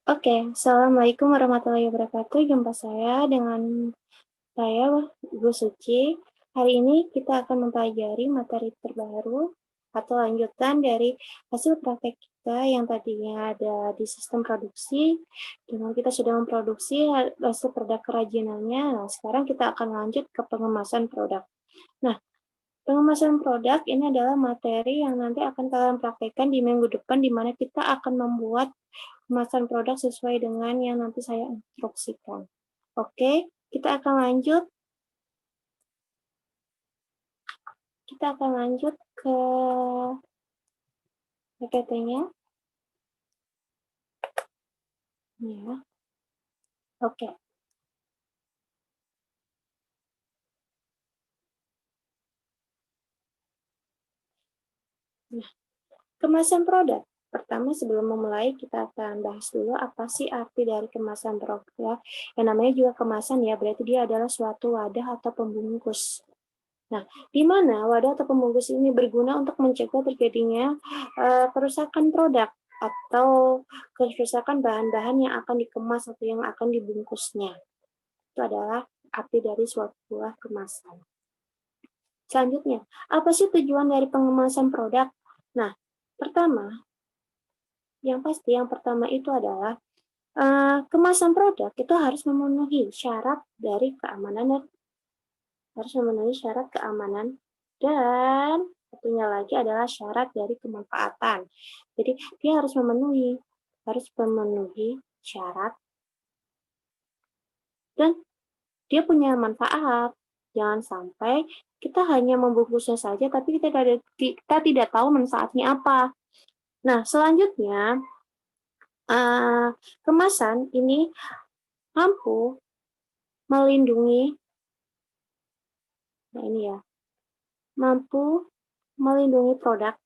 Oke, Assalamualaikum warahmatullahi wabarakatuh. Jumpa saya dengan saya, Ibu Suci. Hari ini kita akan mempelajari materi terbaru atau lanjutan dari hasil praktek kita yang tadinya ada di sistem produksi, dengan kita sudah memproduksi hasil produk kerajinannya. Nah, sekarang kita akan lanjut ke pengemasan produk. Nah, pengemasan produk ini adalah materi yang nanti akan kalian praktekkan di minggu depan, di mana kita akan membuat kemasan produk sesuai dengan yang nanti saya instruksikan. Oke, kita akan lanjut. Kita akan lanjut ke PPT-nya. Ya, oke. Nah, kemasan produk. Pertama, sebelum memulai, kita akan bahas dulu apa sih arti dari kemasan produk. Yang namanya juga kemasan ya, berarti dia adalah suatu wadah atau pembungkus. Nah, di mana wadah atau pembungkus ini berguna untuk mencegah terjadinya kerusakan produk atau kerusakan bahan-bahan yang akan dikemas atau yang akan dibungkusnya. Itu adalah arti dari suatu buah kemasan. Selanjutnya, apa sih tujuan dari pengemasan produk? Nah, pertama, yang pertama itu adalah kemasan produk itu harus memenuhi syarat dari keamanan dan harus memenuhi syarat keamanan dan satunya lagi adalah syarat dari kemanfaatan. Jadi dia harus memenuhi syarat dan dia punya manfaat. Jangan sampai kita hanya membungkusnya saja tapi kita tidak tahu manfaatnya apa. Nah, selanjutnya kemasan ini mampu melindungi, nah ini ya, mampu melindungi produk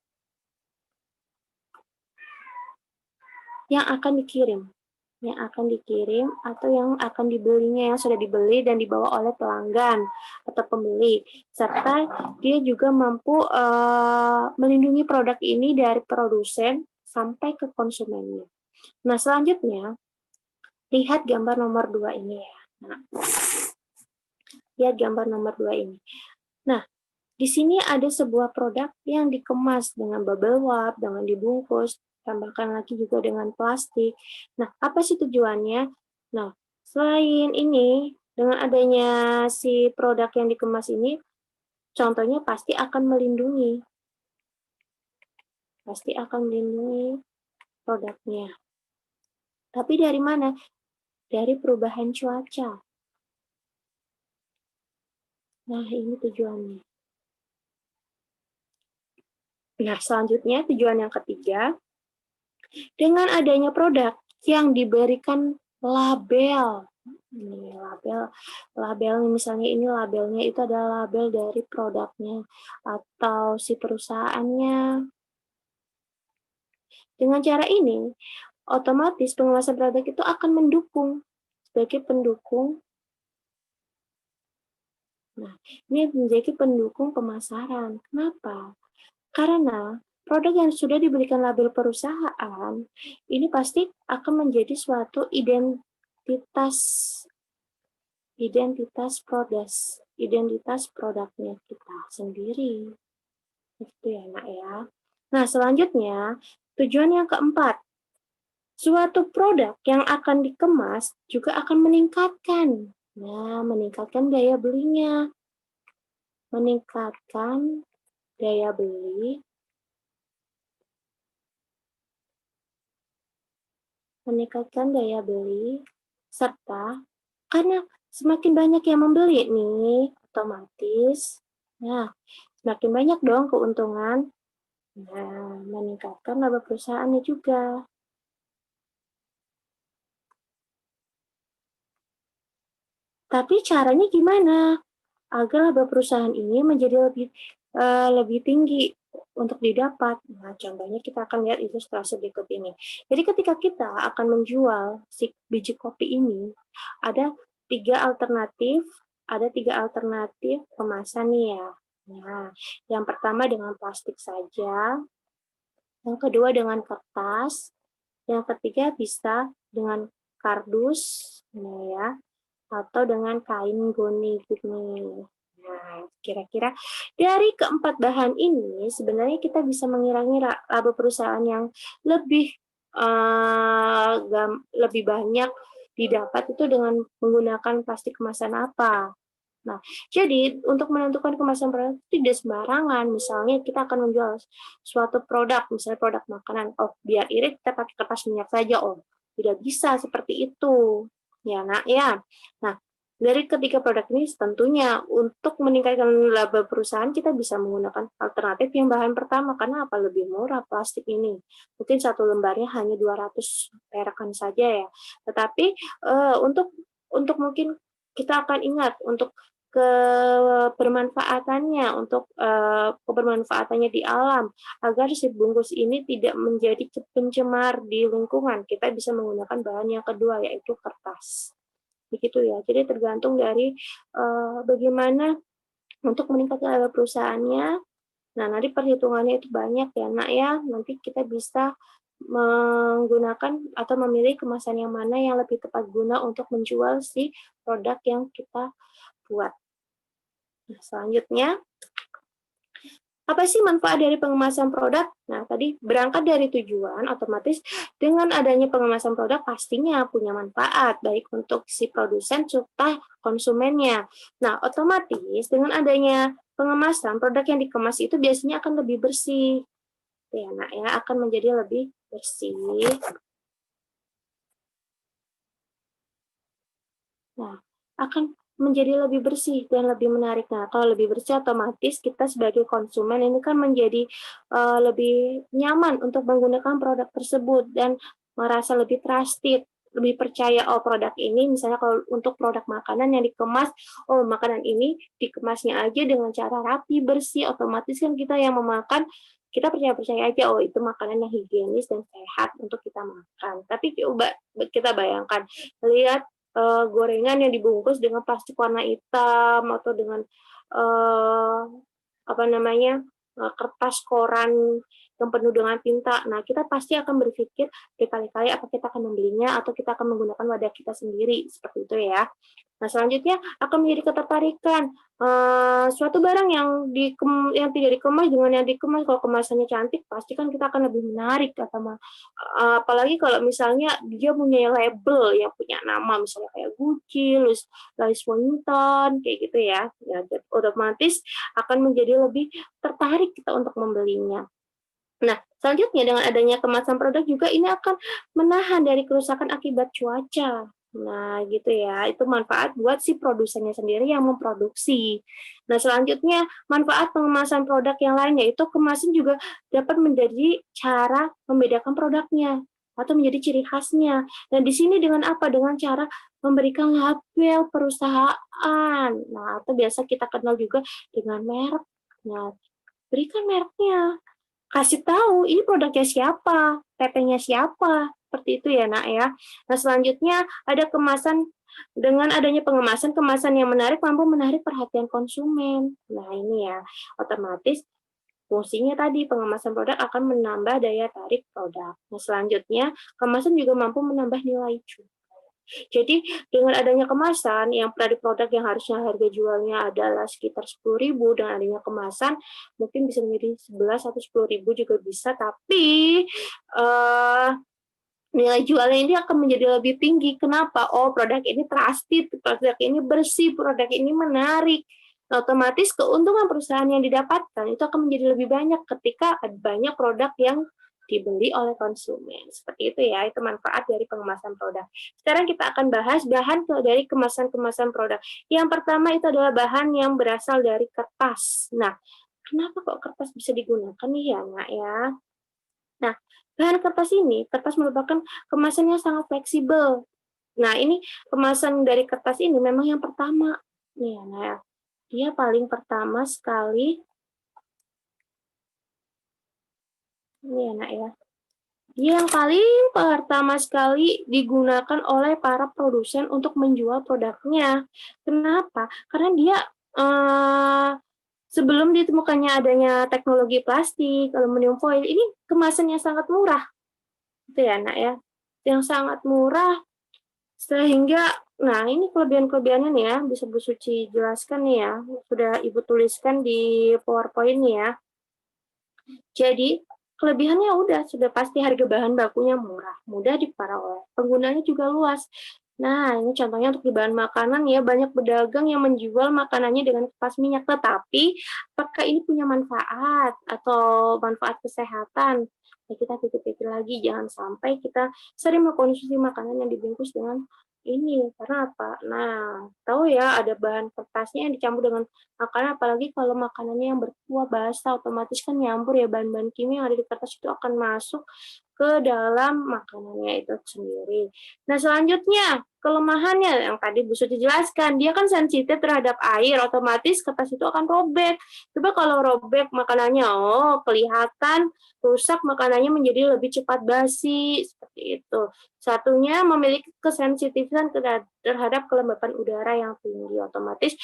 yang akan dikirim atau yang akan dibelinya, yang sudah dibeli dan dibawa oleh pelanggan atau pembeli, serta dia juga mampu melindungi produk ini dari produsen sampai ke konsumennya. Nah, selanjutnya lihat gambar nomor 2 ini ya. Nah, lihat gambar nomor 2 ini. Nah, di sini ada sebuah produk yang dikemas dengan bubble wrap, dengan dibungkus, tambahkan lagi juga dengan plastik. Nah, apa sih tujuannya? Nah, selain ini, dengan adanya si produk yang dikemas ini, contohnya pasti akan melindungi produknya. Tapi dari mana? Dari perubahan cuaca. Nah, ini tujuannya. Nah, selanjutnya tujuan yang ketiga, dengan adanya produk yang diberikan label. Ini label misalnya ini labelnya itu adalah label dari produknya atau si perusahaannya. Dengan cara ini, otomatis pengemasan produk itu akan mendukung sebagai pendukung. Nah, ini menjadi pendukung pemasaran. Kenapa? Karena produk yang sudah diberikan label perusahaan, ini pasti akan menjadi suatu identitas produknya kita sendiri. Itu ya, Nak ya. Nah, selanjutnya, tujuan yang keempat, suatu produk yang akan dikemas juga akan meningkatkan. Nah, meningkatkan daya belinya. Meningkatkan daya beli serta karena semakin banyak yang membeli nih, otomatis nah semakin banyak dong keuntungan. Nah, meningkatkan laba perusahaannya juga. Tapi caranya gimana agar laba perusahaan ini menjadi lebih tinggi untuk didapat? Nah, contohnya kita akan lihat ilustrasi berikut ini. Jadi ketika kita akan menjual si biji kopi ini, ada tiga alternatif kemasan nih ya. Nah, yang pertama dengan plastik saja, yang kedua dengan kertas, yang ketiga bisa dengan kardus, ya, atau dengan kain goni gini. Nah, kira-kira dari keempat bahan ini sebenarnya kita bisa mengira-ngira laba perusahaan yang lebih lebih banyak didapat itu dengan menggunakan plastik kemasan apa. Nah, jadi untuk menentukan kemasan produk tidak sembarangan. Misalnya kita akan menjual suatu produk, misalnya produk makanan. Oh, biar irit kita pakai kertas minyak saja. Oh, tidak bisa seperti itu. Ya, nak ya. Nah, dari ketiga produk ini tentunya untuk meningkatkan laba perusahaan kita bisa menggunakan alternatif yang bahan pertama karena apa lebih murah plastik ini. Mungkin satu lembarnya hanya 200 perakan saja ya. Tetapi untuk mungkin kita akan ingat untuk kebermanfaatannya untuk kebermanfaatannya di alam agar si bungkus ini tidak menjadi pencemar di lingkungan. Kita bisa menggunakan bahan yang kedua yaitu kertas. Begitu ya. Jadi tergantung dari bagaimana untuk meningkatkan laba perusahaannya. Nah, nanti perhitungannya itu banyak ya, Nak ya. Nanti kita bisa menggunakan atau memilih kemasan yang mana yang lebih tepat guna untuk menjual si produk yang kita buat. Nah, selanjutnya, apa sih manfaat dari pengemasan produk? Nah, tadi berangkat dari tujuan, otomatis dengan adanya pengemasan produk pastinya punya manfaat, baik untuk si produsen serta konsumennya. Nah, otomatis dengan adanya pengemasan, produk yang dikemas itu biasanya akan lebih bersih. Ya, Nak, ya, akan menjadi lebih bersih. Nah, akan menjadi lebih bersih dan lebih menarik. Nah, kalau lebih bersih otomatis kita sebagai konsumen ini kan menjadi lebih nyaman untuk menggunakan produk tersebut dan merasa lebih trusted, lebih percaya oh produk ini misalnya kalau untuk produk makanan yang dikemas, oh makanan ini dikemasnya aja dengan cara rapi, bersih, otomatis kan kita yang memakan kita percaya aja oh itu makanan yang higienis dan sehat untuk kita makan. Tapi coba kita bayangkan lihat gorengan yang dibungkus dengan plastik warna hitam atau dengan uh, apa namanya kertas koran yang penuh dengan tinta. Nah, kita pasti akan berpikir berkali-kali apa kita akan membelinya atau kita akan menggunakan wadah kita sendiri seperti itu ya. Nah, selanjutnya akan menjadi ketertarikan suatu barang yang tidak dikemas dengan yang dikemas. Kalau kemasannya cantik, pasti kan kita akan lebih menarik kata apalagi kalau misalnya dia punya label yang punya nama misalnya kayak Gucci, Louis Vuitton kayak gitu ya. Ya otomatis akan menjadi lebih tertarik kita untuk membelinya. Nah, selanjutnya dengan adanya kemasan produk juga ini akan menahan dari kerusakan akibat cuaca. Nah, gitu ya. Itu manfaat buat si produsennya sendiri yang memproduksi. Nah, selanjutnya manfaat pengemasan produk yang lain yaitu kemasan juga dapat menjadi cara membedakan produknya atau menjadi ciri khasnya. Dan di sini dengan apa? Dengan cara memberikan label perusahaan. Nah, atau biasa kita kenal juga dengan merek. Nah, berikan mereknya kasih tahu ini produknya siapa, PP-nya siapa, seperti itu ya nak ya. Nah selanjutnya ada kemasan dengan adanya pengemasan, kemasan yang menarik mampu menarik perhatian konsumen. Nah ini ya, otomatis fungsinya tadi pengemasan produk akan menambah daya tarik produk. Nah selanjutnya kemasan juga mampu menambah nilai jual. Jadi dengan adanya kemasan yang produk yang harusnya harga jualnya adalah sekitar 10.000 dengan adanya kemasan mungkin bisa menjadi 11 atau 10.000 juga bisa, tapi nilai jualnya ini akan menjadi lebih tinggi. Kenapa? Oh, produk ini trusted, produk ini bersih, produk ini menarik. Nah, otomatis keuntungan perusahaan yang didapatkan itu akan menjadi lebih banyak ketika banyak produk yang dibeli oleh konsumen. Seperti itu ya, itu manfaat dari pengemasan produk. Sekarang kita akan bahas bahan dari kemasan-kemasan produk. Yang pertama itu adalah bahan yang berasal dari kertas. Nah, kenapa kok kertas bisa digunakan nih ya, Nak ya? Nah, bahan kertas merupakan kemasan yang sangat fleksibel. Nah, ini kemasan dari kertas ini memang yang pertama. Nih ya, Nak ya. Dia paling pertama sekali, ini ya, Nak ya. Dia yang paling pertama sekali digunakan oleh para produsen untuk menjual produknya. Kenapa? Karena dia sebelum ditemukannya adanya teknologi plastik, aluminium foil, ini kemasannya sangat murah. Itu ya, Nak ya. yang sangat murah sehingga, nah ini kelebihan-kelebihannya nih ya, bisa Bu Suci jelaskan nih ya, sudah Ibu tuliskan di PowerPoint nih ya. Jadi, kelebihannya udah sudah pasti harga bahan bakunya murah, mudah diperoleh, penggunanya juga luas. Nah, ini contohnya untuk di bahan makanan ya, banyak pedagang yang menjual makanannya dengan kupas minyak, tetapi apakah ini punya manfaat atau manfaat kesehatan? Ya kita pikir-pikir lagi, jangan sampai kita sering mengkonsumsi makanan yang dibungkus dengan ini, karena apa? Nah, tahu ya ada bahan kertasnya yang dicampur dengan makanan, apalagi kalau makanannya yang berkuah basah, otomatis kan nyampur ya bahan-bahan kimia yang ada di kertas itu akan masuk ke dalam makanannya itu sendiri. Nah, selanjutnya kelemahannya yang tadi Bu Suci jelaskan, dia kan sensitif terhadap air, otomatis kertas itu akan robek. Coba kalau robek makanannya, oh kelihatan rusak makanannya menjadi lebih cepat basi, seperti itu. Satunya memiliki kesensitifan terhadap kelembapan udara yang tinggi, otomatis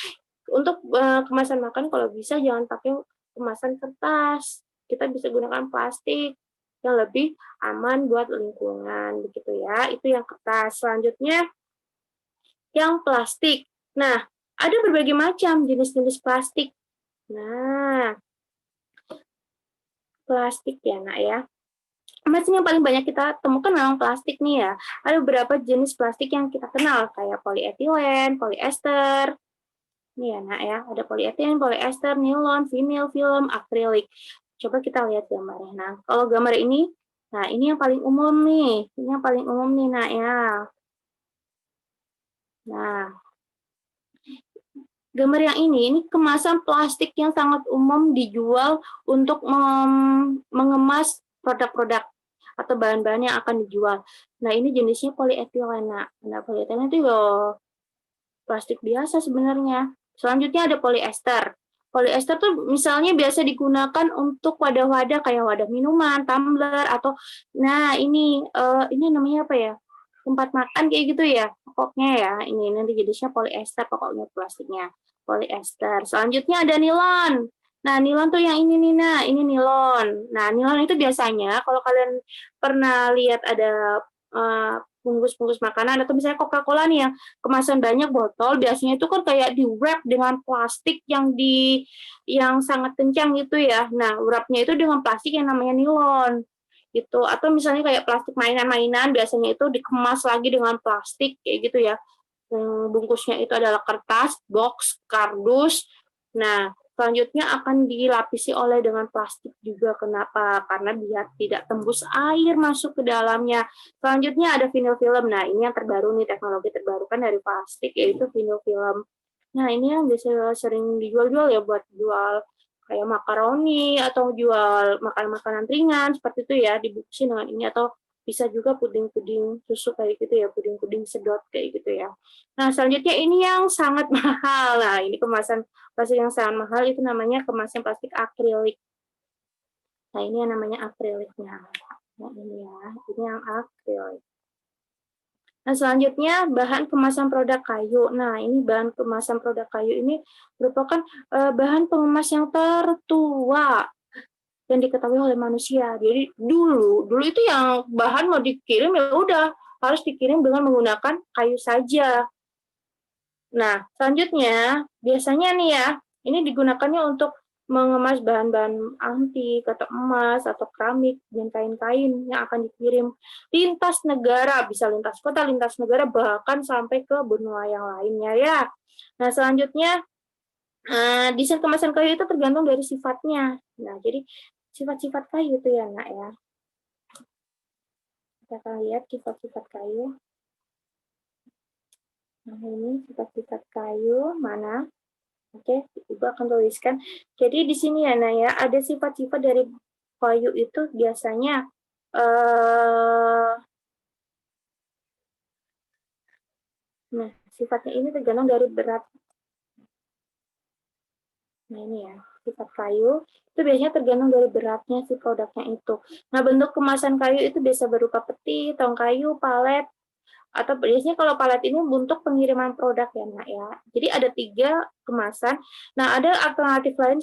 untuk kemasan makan kalau bisa jangan pakai kemasan kertas, kita bisa gunakan plastik yang lebih aman buat lingkungan, begitu ya. Itu yang kertas. Selanjutnya yang plastik. Nah, ada berbagai macam jenis-jenis plastik. Nah, plastik ya, Nak ya. Macam yang paling banyak kita temukan memang plastik nih ya. Ada beberapa jenis plastik yang kita kenal kayak polietilen, polyester. Nih ya, Nak ya. Ada polietilen, polyester, nilon, vinil, film, akrilik. Coba kita lihat gambarnya. Nah, kalau gambar ini, nah ini yang paling umum nih. Ini yang paling umum nih, Nak ya. Nah, gambar yang ini kemasan plastik yang sangat umum dijual untuk mengemas produk-produk atau bahan-bahan yang akan dijual. Nah, ini jenisnya polietilen. Nah, polietilen itu ya plastik biasa sebenarnya. Selanjutnya ada polyester. Polyester tuh misalnya biasa digunakan untuk wadah-wadah kayak wadah minuman, tumbler atau nah ini namanya apa ya? Tempat makan kayak gitu ya. Pokoknya ya, ini nanti jenisnya polyester pokoknya plastiknya. Polyester. Selanjutnya ada nilon. Nah, nilon tuh yang ini nih, nah, ini nilon. Nah, nilon itu biasanya kalau kalian pernah lihat ada bungkus-bungkus makanan atau misalnya Coca-Cola nih yang kemasan banyak botol, biasanya itu kan kayak di wrap dengan plastik yang sangat kencang gitu ya. Nah, wrapnya itu dengan plastik yang namanya nilon gitu. Atau misalnya kayak plastik mainan-mainan, biasanya itu dikemas lagi dengan plastik kayak gitu ya. Bungkusnya itu adalah kertas, box, kardus. Nah, selanjutnya akan dilapisi oleh dengan plastik juga. Kenapa? Karena biar tidak tembus air masuk ke dalamnya. Selanjutnya ada vinyl film. Nah, ini yang terbaru nih, teknologi terbarukan dari plastik, yaitu vinyl film. Nah, ini yang biasa sering dijual-jual ya buat jual kayak makaroni atau jual makanan-makanan ringan seperti itu ya, dibungkusin dengan ini atau bisa juga puding-puding susu kayak gitu ya, puding-puding sedot kayak gitu ya. Nah, selanjutnya ini yang sangat mahal. Nah, ini kemasan plastik yang sangat mahal itu namanya kemasan plastik akrilik. Nah, ini yang namanya akriliknya. Nah, ini ya, ini yang akrilik. Nah, selanjutnya bahan kemasan produk kayu. Nah, ini bahan kemasan produk kayu ini merupakan bahan pengemas yang tertua yang diketahui oleh manusia. Jadi dulu itu yang bahan mau dikirim ya udah harus dikirim dengan menggunakan kayu saja. Nah, selanjutnya biasanya nih ya, ini digunakannya untuk mengemas bahan-bahan antik atau emas atau keramik dan kain-kain yang akan dikirim lintas negara, bisa lintas kota, lintas negara, bahkan sampai ke benua yang lainnya ya. Nah, selanjutnya desain kemasan kayu itu tergantung dari sifatnya. Nah, jadi sifat-sifat kayu itu ya, Nak ya. Kita akan lihat sifat-sifat kayu. Nah, ini sifat-sifat kayu mana? Oke, Ibu akan tuliskan. Jadi di sini ya, Nak ya, ada sifat-sifat dari kayu itu biasanya nah, sifatnya ini tergantung dari berat. Nah, ini ya, sifat kayu itu biasanya tergantung dari beratnya si produknya itu. Nah, bentuk kemasan kayu itu bisa berupa peti, tong kayu, palet, atau biasanya kalau palet ini untuk pengiriman produk ya, Nak ya. Jadi ada 3 kemasan. Nah, ada alternatif lain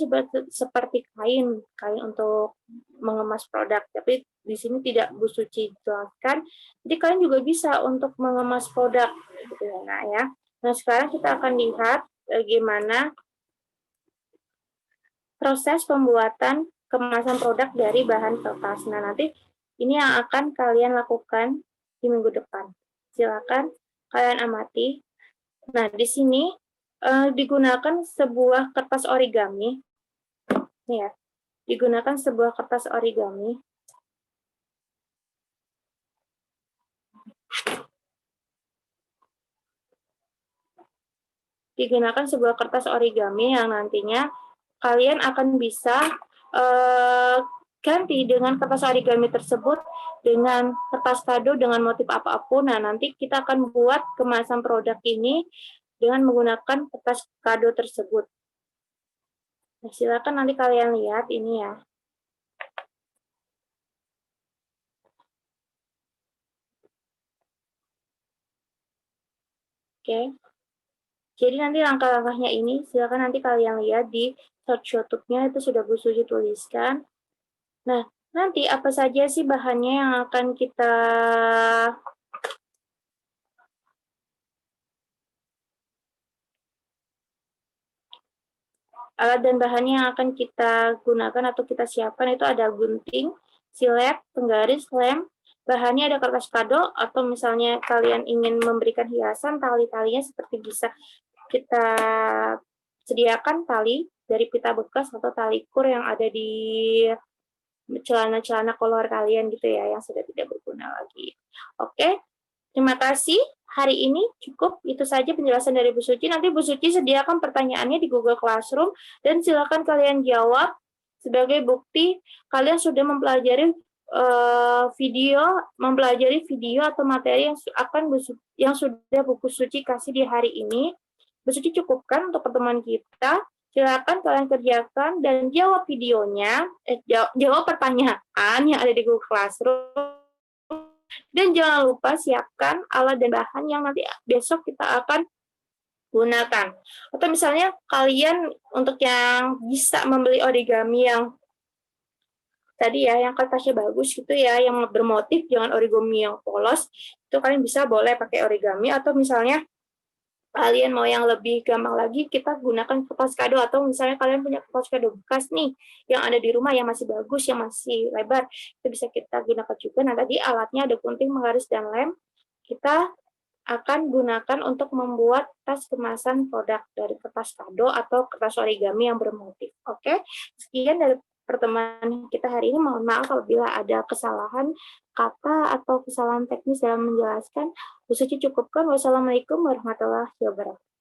seperti kain untuk mengemas produk, tapi di sini tidak Bu Suci jelaskan. Jadi kalian juga bisa untuk mengemas produk, gitu ya, Nak ya. Nah, sekarang kita akan lihat bagaimana proses pembuatan kemasan produk dari bahan kertas. Nah, nanti ini yang akan kalian lakukan di minggu depan. Silakan kalian amati. Nah, di sini digunakan sebuah kertas origami. Nih ya, digunakan sebuah kertas origami. Digunakan sebuah kertas origami yang nantinya kalian akan bisa ganti dengan kertas origami tersebut dengan kertas kado dengan motif apapun. Nah, nanti kita akan buat kemasan produk ini dengan menggunakan kertas kado tersebut. Nah, silakan nanti kalian lihat ini ya. Oke. Jadi nanti langkah-langkahnya ini silakan nanti kalian lihat di search YouTube-nya, itu sudah Bu Suci tuliskan. Nah, nanti apa saja sih bahannya yang akan kita alat dan bahannya yang akan kita gunakan atau kita siapkan itu ada gunting, silet, penggaris, lem, bahannya ada kertas kado, atau misalnya kalian ingin memberikan hiasan, tali-talinya seperti bisa kita sediakan tali dari pita bekas atau tali kur yang ada di celana-celana kolor kalian gitu ya, yang sudah tidak berguna lagi. Oke, terima kasih. Hari ini cukup itu saja penjelasan dari Bu Suci. Nanti Bu Suci sediakan pertanyaannya di Google Classroom dan silakan kalian jawab sebagai bukti kalian sudah mempelajari video atau materi yang akan yang sudah Bu Suci kasih di hari ini. Bu Suci cukupkan untuk pertemuan kita. Silakan kalian kerjakan dan jawab videonya, jawab pertanyaan yang ada di Google Classroom. Dan jangan lupa siapkan alat dan bahan yang nanti besok kita akan gunakan. Atau misalnya kalian untuk yang bisa membeli origami yang tadi ya, yang kertasnya bagus gitu ya, yang bermotif, jangan origami yang polos, itu kalian bisa boleh pakai origami, atau misalnya kalian mau yang lebih gampang lagi, kita gunakan kertas kado, atau misalnya kalian punya kertas kado bekas nih, yang ada di rumah yang masih bagus, yang masih lebar, itu bisa kita gunakan juga. Nah, tadi alatnya ada gunting, penggaris, dan lem. Kita akan gunakan untuk membuat tas kemasan produk dari kertas kado atau kertas origami yang bermotif. Oke, sekian dari pertemuan kita hari ini. Mohon maaf apabila ada kesalahan kata atau kesalahan teknis dalam menjelaskan. Bu Suci cukupkan. Wassalamualaikum warahmatullahi wabarakatuh.